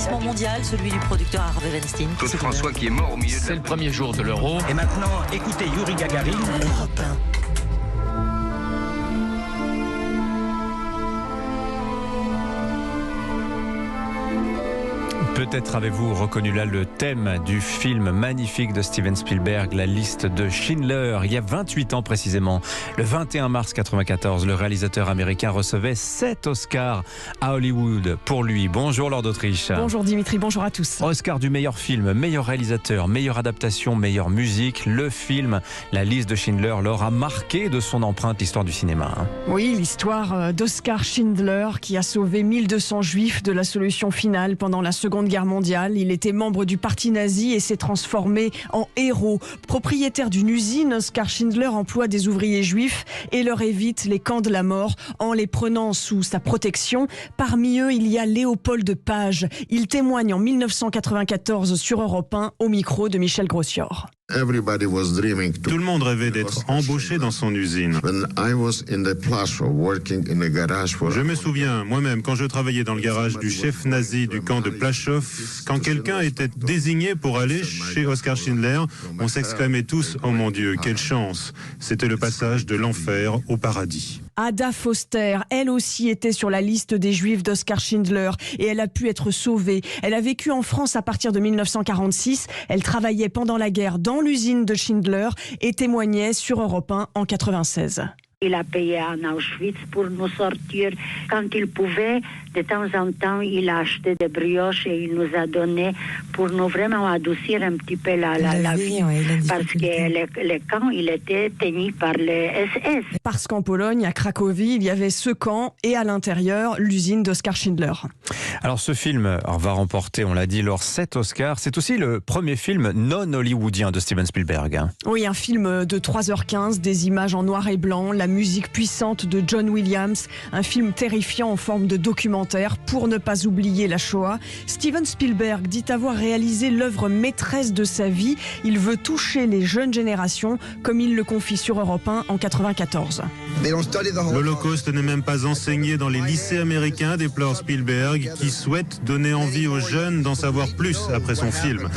classement mondial, celui du producteur Harvey Weinstein. Claude François qui est mort au milieu de... C'est le premier jour de l'Euro. Et maintenant, écoutez Yuri Gagarin. Europe 1. Peut-être avez-vous reconnu là le thème du film magnifique de Steven Spielberg, La liste de Schindler. Il y a 28 ans précisément, le 21 mars 1994, le réalisateur américain recevait 7 Oscars à Hollywood pour lui. Bonjour Lord d'Autriche. Bonjour Dimitri, bonjour à tous. Oscar du meilleur film, meilleur réalisateur, meilleure adaptation, meilleure musique. Le film La liste de Schindler, Laure, a marqué de son empreinte l'histoire du cinéma. Oui, l'histoire d'Oskar Schindler qui a sauvé 1200 juifs de la solution finale pendant la Seconde Guerre mondiale. Il était membre du parti nazi et s'est transformé en héros. Propriétaire d'une usine, Oskar Schindler emploie des ouvriers juifs et leur évite les camps de la mort en les prenant sous sa protection. Parmi eux, il y a Léopold Page. Il témoigne en 1994 sur Europe 1 au micro de Michel Grossior. Tout le monde rêvait d'être embauché dans son usine. Je me souviens, moi-même, quand je travaillais dans le garage du chef nazi du camp de Plaszow, quand quelqu'un était désigné pour aller chez Oskar Schindler, on s'exclamait tous « Oh mon Dieu, quelle chance !» C'était le passage de l'enfer au paradis. Ada Foster, elle aussi était sur la liste des Juifs d'Oskar Schindler et elle a pu être sauvée. Elle a vécu en France à partir de 1946. Elle travaillait pendant la guerre dans l'usine de Schindler et témoignait sur Europe 1 en 1996. Il a payé en Auschwitz pour nous sortir quand il pouvait. De temps en temps, il a acheté des brioches et il nous a donné pour nous vraiment adoucir un petit peu la vie. Parce que les camps, il était tenu par les SS. Parce qu'en Pologne, à Cracovie, il y avait ce camp et à l'intérieur, l'usine d'Oskar Schindler. Alors ce film va remporter, on l'a dit, lors 7 Oscars. C'est aussi le premier film non hollywoodien de Steven Spielberg. Oui, un film de 3h15, des images en noir et blanc, la musique puissante de John Williams, un film terrifiant en forme de documentaire pour ne pas oublier la Shoah. Steven Spielberg dit avoir réalisé l'œuvre maîtresse de sa vie. Il veut toucher les jeunes générations, comme il le confie sur Europe 1 en 1994. L'Holocauste n'est même pas enseigné dans les lycées américains, déplore Spielberg, qui souhaite donner envie aux jeunes d'en savoir plus après son film.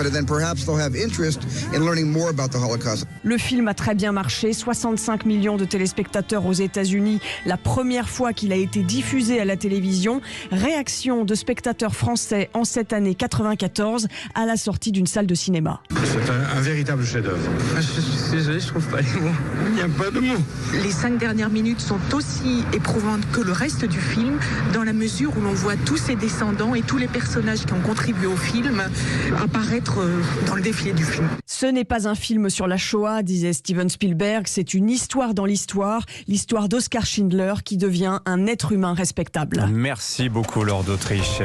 Le film a très bien marché, 65 millions de téléspectateurs aux États-Unis, la première fois qu'il a été diffusé à la télévision. Réaction de spectateurs français en cette année 94 à la sortie d'une salle de cinéma. C'est un véritable chef-d'œuvre. Je suis désolé, je trouve pas les mots. Il n'y a pas de mots. Les 5 dernières minutes sont aussi éprouvantes que le reste du film, dans la mesure où l'on voit tous ses descendants et tous les personnages qui ont contribué au film apparaître dans le défilé du film. Ce n'est pas un film sur la Shoah, disait Steven Spielberg, c'est une histoire dans l'histoire, l'histoire d'Oskar Schindler qui devient un être humain respectable. Merci beaucoup Lord d'Autriche.